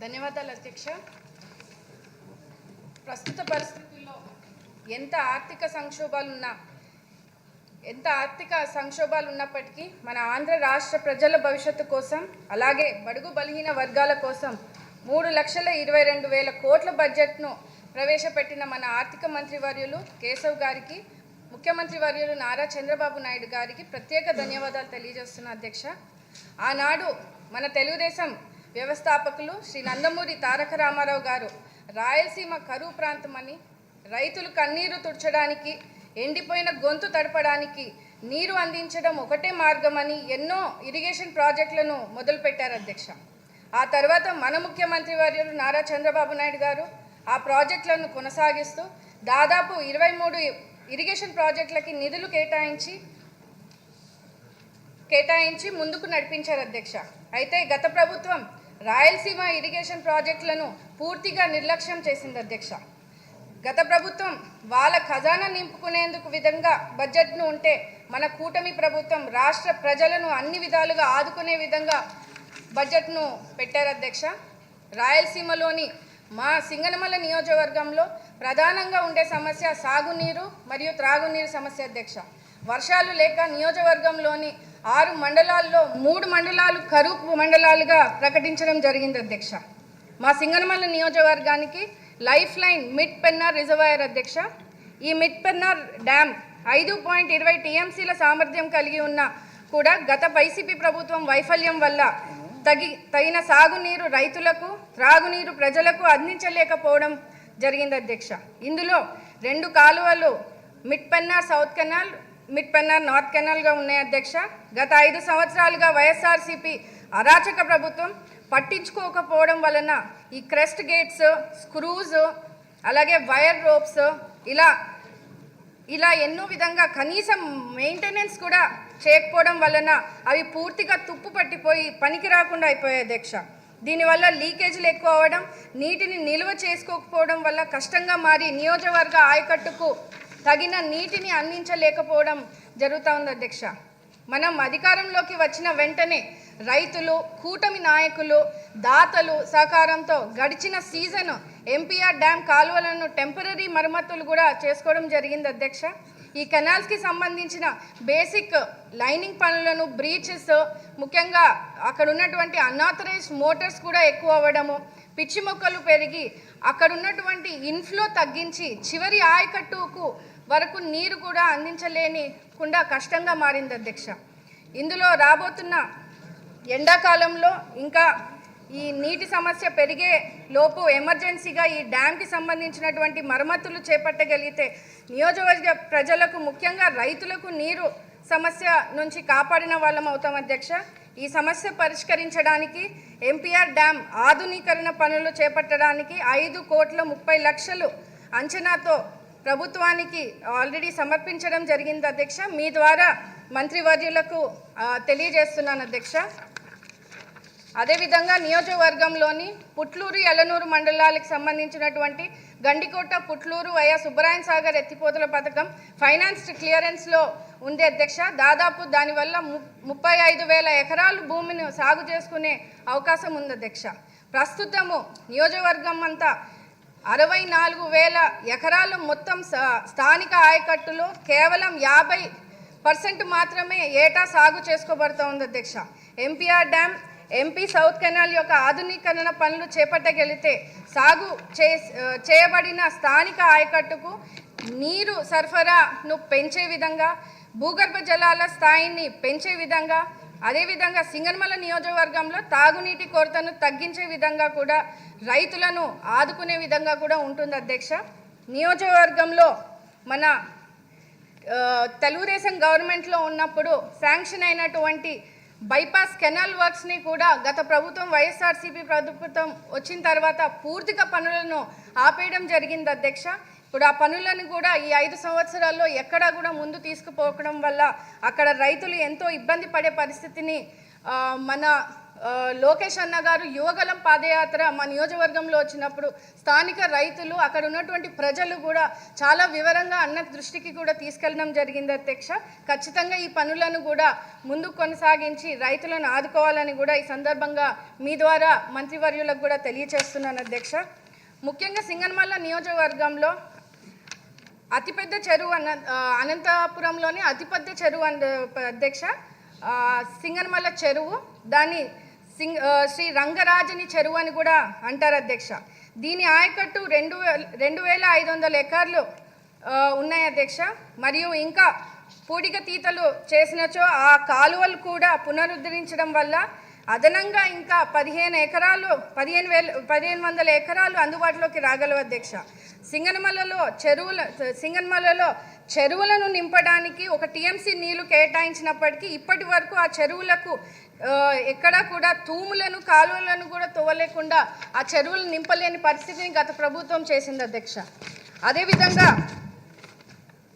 ధన్యవాదాలు అధ్యక్ష. ప్రస్తుత పరిస్థితుల్లో ఎంత ఆర్థిక సంక్షోభాలు ఉన్నప్పటికీ మన ఆంధ్ర రాష్ట్ర ప్రజల భవిష్యత్తు కోసం, అలాగే బడుగు బలహీన వర్గాల కోసం 3,22,000 కోట్ల బడ్జెట్ను ప్రవేశపెట్టిన మన ఆర్థిక మంత్రి వర్యులు కేశవ్ గారికి, ముఖ్యమంత్రి వర్యులు నారా చంద్రబాబు నాయుడు గారికి ప్రత్యేక ధన్యవాదాలు తెలియజేస్తున్నా అధ్యక్ష. ఆనాడు మన తెలుగుదేశం వ్యవస్థాపకులు శ్రీ నందమూరి తారక రామారావు గారు రాయలసీమ కరువు ప్రాంతమని, రైతులు కన్నీరు తుడచడానికి, ఎండిపోయిన గొంతు తడపడానికి నీరు అందించడం ఒకటే మార్గమని ఎన్నో ఇరిగేషన్ ప్రాజెక్టులను మొదలుపెట్టారు అధ్యక్ష. ఆ తర్వాత మన ముఖ్యమంత్రి వర్యులు నారా చంద్రబాబు నాయుడు గారు ఆ ప్రాజెక్టులను కొనసాగిస్తూ దాదాపు 23 ఇరిగేషన్ ప్రాజెక్టులకి నిధులు కేటాయించి ముందుకు నడిపించారు అధ్యక్ష. అయితే గత ప్రభుత్వం రాయలసీమ ఇరిగేషన్ ప్రాజెక్టులను పూర్తిగా నిర్లక్ష్యం చేసింది అధ్యక్ష. గత ప్రభుత్వం వాళ్ళ ఖజానా నింపుకునేందుకు విధంగా బడ్జెట్ను ఉంటే, మన కూటమి ప్రభుత్వం రాష్ట్ర ప్రజలను అన్ని విధాలుగా ఆదుకునే విధంగా బడ్జెట్ను పెట్టారు అధ్యక్ష. రాయలసీమలోని మా సింగనమల నియోజకవర్గంలో ప్రధానంగా ఉండే సమస్య సాగునీరు మరియు త్రాగునీరు సమస్య అధ్యక్ష. వర్షాలు లేక నియోజకవర్గంలోని 6 మండలాల్లో 3 మండలాలు కరువు మండలాలుగా ప్రకటించడం జరిగింది అధ్యక్ష. మా సింగనమల నియోజకవర్గానికి life line mid Pennar reservoir అధ్యక్ష. ఈ మిడ్ పెన్నార్ డ్యామ్ 5.20 టీఎంసీల సామర్థ్యం కలిగి ఉన్న కూడా గత వైసీపీ ప్రభుత్వం వైఫల్యం వల్ల తగిన సాగునీరు రైతులకు, త్రాగునీరు ప్రజలకు అందించలేకపోవడం జరిగింది అధ్యక్ష. ఇందులో 2 కాలువలు mid Pennar south canal, mid Pennar north కెనాల్గా ఉన్నాయి అధ్యక్ష. గత 5 సంవత్సరాలుగా వైఎస్ఆర్సీపీ అరాచక ప్రభుత్వం పట్టించుకోకపోవడం వలన ఈ క్రెస్ట్ గేట్స్, స్క్రూస్, అలాగే వైర్ రోప్స్ ఇలా ఎన్నో విధంగా కనీసం మెయింటెనెన్స్ కూడా చేయకపోవడం వలన అవి పూర్తిగా తుప్పు పట్టిపోయి పనికి రాకుండా అయిపోయాయి అధ్యక్ష. దీనివల్ల లీకేజీలు ఎక్కువ అవ్వడం, నీటిని నిల్వ చేసుకోకపోవడం వల్ల కష్టంగా మారి నియోజకవర్గ ఆయకట్టుకు తగిన నీటిని అందించలేకపోవడం జరుగుతూ ఉంది అధ్యక్ష. మనం అధికారంలోకి వచ్చిన వెంటనే రైతులు, కూటమి నాయకులు, దాతలు సహకారంతో గడిచిన సీజన్ ఎంపీఆర్ డ్యామ్ కాలువలను టెంపరీ మరమ్మతులు కూడా చేసుకోవడం జరిగింది అధ్యక్ష. ఈ కెనాల్స్కి సంబంధించిన బేసిక్ లైనింగ్ పనులను, బ్రీచెస్, ముఖ్యంగా అక్కడ ఉన్నటువంటి అన్ఆథరైజ్డ్ మోటార్స్ కూడా ఎక్కువ అవ్వడము, పిచ్చి మొక్కలు పెరిగి అక్కడ ఉన్నటువంటి ఇన్ఫ్లో తగ్గించి చివరి ఆయకట్టుకు వరకు నీరు కూడా అందించలేనికుండా కష్టంగా మారింది అధ్యక్ష. ఇందులో రాబోతున్న ఎండాకాలంలో ఇంకా ఈ నీటి సమస్య పెరిగే లోపు ఎమర్జెన్సీగా ఈ డ్యామ్కి సంబంధించినటువంటి మరమ్మతులు చేపట్టగలిగితే నియోజకవర్గ ప్రజలకు, ముఖ్యంగా రైతులకు నీరు సమస్య నుంచి కాపాడిన వాళ్ళం అవుతాం అధ్యక్ష. ఈ సమస్య పరిష్కరించడానికి ఎంపీఆర్ డ్యామ్ ఆధునీకరణ పనులు చేపట్టడానికి 5,30,00,000 అంచనాతో ప్రభుత్వానికి ఆల్రెడీ సమర్పించడం జరిగింది అధ్యక్ష. మీ ద్వారా మంత్రివర్యులకు తెలియజేస్తున్నాను అధ్యక్ష. అదేవిధంగా నియోజకవర్గంలోని పుట్లూరు, యలనూరు మండలాలకు సంబంధించినటువంటి గండికోట, పుట్లూరు వయా సుబ్బరాయన్ సాగర్ ఎత్తిపోతల పథకం ఫైనాన్స్ క్లియరెన్స్లో ఉంది అధ్యక్ష. దాదాపు దానివల్ల 35,000 ఎకరాలు భూమిని సాగు చేసుకునే అవకాశం ఉంది అధ్యక్ష. ప్రస్తుతము నియోజకవర్గం అంతా 64,000 ఎకరాలు మొత్తం స్థానిక ఆయకట్టులో కేవలం 50% మాత్రమే ఏటా సాగు చేసుకోబడుతూ ఉంది అధ్యక్ష. MPR dam, MP south canal యొక్క ఆధునీకరణ పనులు చేపట్టగలిగితే సాగు చేయబడిన స్థానిక ఆయకట్టుకు నీరు సరఫరాను పెంచే విధంగా, భూగర్భ జలాల స్థాయిని పెంచే విధంగా, అదేవిధంగా సింగనమల నియోజకవర్గంలో తాగునీటి కొరతను తగ్గించే విధంగా కూడా, రైతులను ఆదుకునే విధంగా కూడా ఉంటుంది అధ్యక్ష. నియోజకవర్గంలో మన తెలుగుదేశం గవర్నమెంట్లో ఉన్నప్పుడు శాంక్షన్ అయినటువంటి బైపాస్ కెనాల్ వర్క్స్ని కూడా గత ప్రభుత్వం, వైఎస్ఆర్సీపీ ప్రభుత్వం వచ్చిన తర్వాత పూర్తిగా పనులను ఆపేయడం జరిగింది అధ్యక్ష. ఇప్పుడు ఆ పనులను కూడా ఈ 5 సంవత్సరాల్లో ఎక్కడా కూడా ముందు తీసుకుపోవడం వల్ల అక్కడ రైతులు ఎంతో ఇబ్బంది పడే పరిస్థితిని మన లోకేష్ అన్న గారు యువగలం పాదయాత్ర మా నియోజకవర్గంలో వచ్చినప్పుడు స్థానిక రైతులు అక్కడ ఉన్నటువంటి ప్రజలు కూడా చాలా వివరంగా అన్న దృష్టికి కూడా తీసుకెళ్ళడం జరిగింది అధ్యక్ష. ఖచ్చితంగా ఈ పనులను కూడా ముందుకు కొనసాగించి రైతులను ఆదుకోవాలని కూడా ఈ సందర్భంగా మీ ద్వారా మంత్రివర్యులకు కూడా తెలియజేస్తున్నాను అధ్యక్ష. ముఖ్యంగా సింగనమల్ల నియోజకవర్గంలో అతిపెద్ద చెరువు అనంతపురంలోని అతిపెద్ద చెరువు అధ్యక్ష సింగనమల్ల చెరువు. దాన్ని శ్రీ రంగరాజని చెరువు అని కూడా అంటారు అధ్యక్ష. దీని ఆయకట్టు 2,500 ఎకర్లు ఉన్నాయి అధ్యక్ష. మరియు ఇంకా పూడిక తీతలు చేసినచో ఆ కాలువలు కూడా పునరుద్ధరించడం వల్ల అదనంగా ఇంకా 1,500 ఎకరాలు అందుబాటులోకి రాగలవు అధ్యక్ష. సింగనమల్లలో చెరువులను నింపడానికి ఒక టీఎంసీ నీళ్లు కేటాయించినప్పటికీ ఇప్పటి వరకు ఆ చెరువులకు ఎక్కడా కూడా తూములను కాలువలను కూడా తవ్వలేకుండా ఆ చెరువులు నింపలేని పరిస్థితిని గత ప్రభుత్వం చేసింది అధ్యక్ష. అదేవిధంగా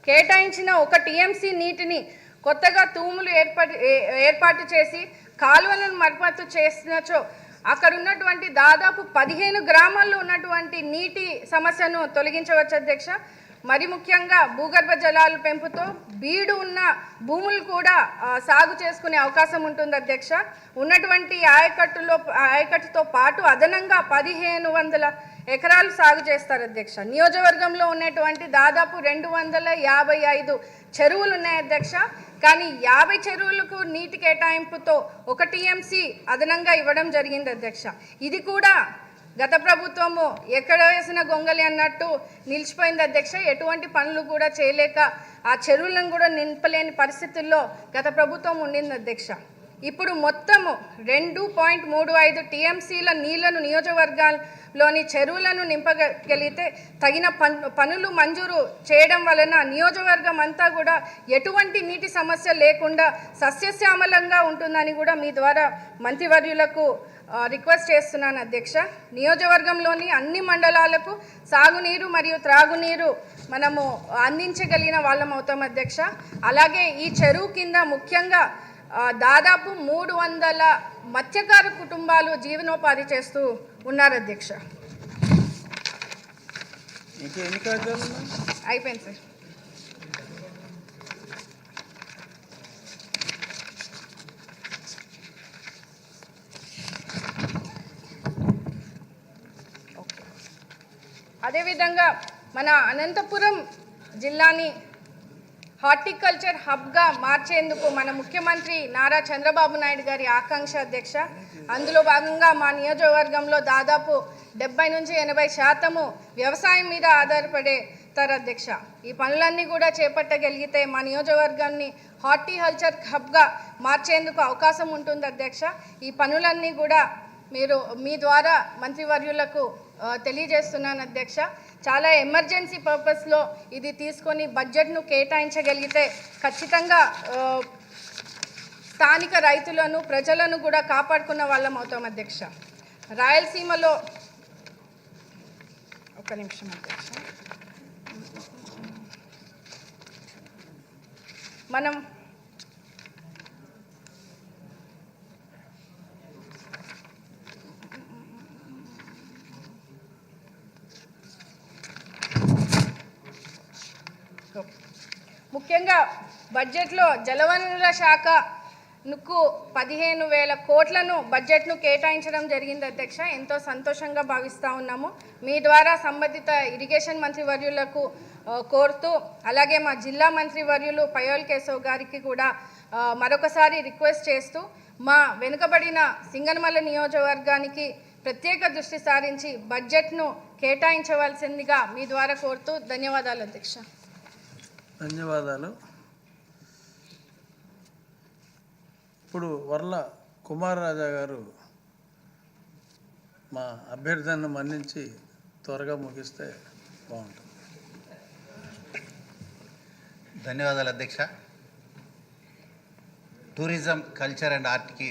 కేటాయించిన ఒక టీఎంసీ నీటిని కొత్తగా తూములు ఏర్పాటు చేసి కాలువలను మరమ్మతు చేసినచో అక్కడ ఉన్నటువంటి దాదాపు 15 గ్రామాల్లో ఉన్నటువంటి నీటి సమస్యను తొలగించవచ్చు అధ్యక్ష. మరి ముఖ్యంగా భూగర్భ జలాల పెంపుతో బీడు ఉన్న భూములు కూడా సాగు చేసుకునే అవకాశం ఉంటుంది అధ్యక్ష. ఉన్నటువంటి ఆయకట్టుతో పాటు అదనంగా 1,500 ఎకరాలు సాగు చేస్తారు అధ్యక్ష. నియోజకవర్గంలో ఉన్నటువంటి దాదాపు 255 చెరువులు ఉన్నాయి అధ్యక్ష. కానీ 50 చెరువులకు నీటి కేటాయింపుతో ఒక టీఎంసీ అదనంగా ఇవ్వడం జరిగింది అధ్యక్ష. ఇది కూడా గత ప్రభుత్వము ఎక్కడ వేసిన గొంగలి అన్నట్టు నిలిచిపోయింది అధ్యక్ష. ఎటువంటి పనులు కూడా చేయలేక ఆ చెరువులను కూడా నింపలేని పరిస్థితుల్లో గత ప్రభుత్వం ఉండింది అధ్యక్ష. ఇప్పుడు మొత్తము 2.35 టీఎంసీల నీళ్లను నియోజకవర్గాల్లోని చెరువులను నింపగలిగితే తగిన పనులు మంజూరు చేయడం వలన నియోజకవర్గం అంతా కూడా ఎటువంటి నీటి సమస్య లేకుండా సస్యశ్యామలంగా ఉంటుందని కూడా మీ ద్వారా మంత్రివర్యులకు రిక్వెస్ట్ చేస్తున్నాను అధ్యక్ష. నియోజకవర్గంలోని అన్ని మండలాలకు సాగునీరు మరియు త్రాగునీరు మనము అందించగలిగిన వాళ్ళం అవుతాం అధ్యక్ష. అలాగే ఈ చెరువు కింద ముఖ్యంగా దాదాపు 300 మత్స్యకారు కుటుంబాలు జీవనోపాధి చేస్తూ ఉన్నారు అధ్యక్ష. అయిపోయింది సార్. అదేవిధంగా మన అనంతపురం జిల్లాని హార్టికల్చర్ హబ్గా మార్చేందుకు మన ముఖ్యమంత్రి నారా చంద్రబాబు నాయుడు గారి ఆకాంక్ష అధ్యక్ష. అందులో భాగంగా మా నియోజకవర్గంలో దాదాపు 70 నుంచి 80% వ్యవసాయం మీద ఆధారపడేతారు అధ్యక్ష. ఈ పనులన్నీ కూడా చేపట్టగలిగితే మా నియోజకవర్గాన్ని హార్టికల్చర్ హబ్గా మార్చేందుకు అవకాశం ఉంటుంది అధ్యక్ష. ఈ పనులన్నీ కూడా మీ ద్వారా మంత్రివర్యులకు తెలియజేస్తున్నాను అధ్యక్ష. చాలా ఎమర్జెన్సీ పర్పస్లో ఇది తీసుకొని బడ్జెట్ను కేటాయించగలిగితే ఖచ్చితంగా స్థానిక రైతులను ప్రజలను కూడా కాపాడుకున్న వాళ్ళం అవుతాం అధ్యక్ష. రాయలసీమలో ఒక నిమిషం అధ్యక్ష. మనం ముఖ్యంగా బడ్జెట్లో జలవనరుల శాఖకు 15,000 కోట్లను బడ్జెట్ను కేటాయించడం జరిగింది అధ్యక్ష. ఎంతో సంతోషంగా భావిస్తూ ఉన్నాము. మీ ద్వారా సంబంధిత ఇరిగేషన్ మంత్రివర్యులకు కోరుతూ అలాగే మా జిల్లా మంత్రివర్యులు పయోల్ కేశవ్ గారికి కూడా మరొకసారి రిక్వెస్ట్ చేస్తూ మా వెనుకబడిన సింగనమల్ల నియోజకవర్గానికి ప్రత్యేక దృష్టి సారించి బడ్జెట్ను కేటాయించవలసిందిగా మీ ద్వారా కోరుతూ ధన్యవాదాలు అధ్యక్ష. ధన్యవాదాలు. ఇప్పుడు వర్ల కుమారరాజా గారు మా అభ్యర్థనను మన్నించి త్వరగా ముగిస్తే బాగుంటుంది. ధన్యవాదాలు అధ్యక్ష. Tourism, culture and ఆర్ట్కి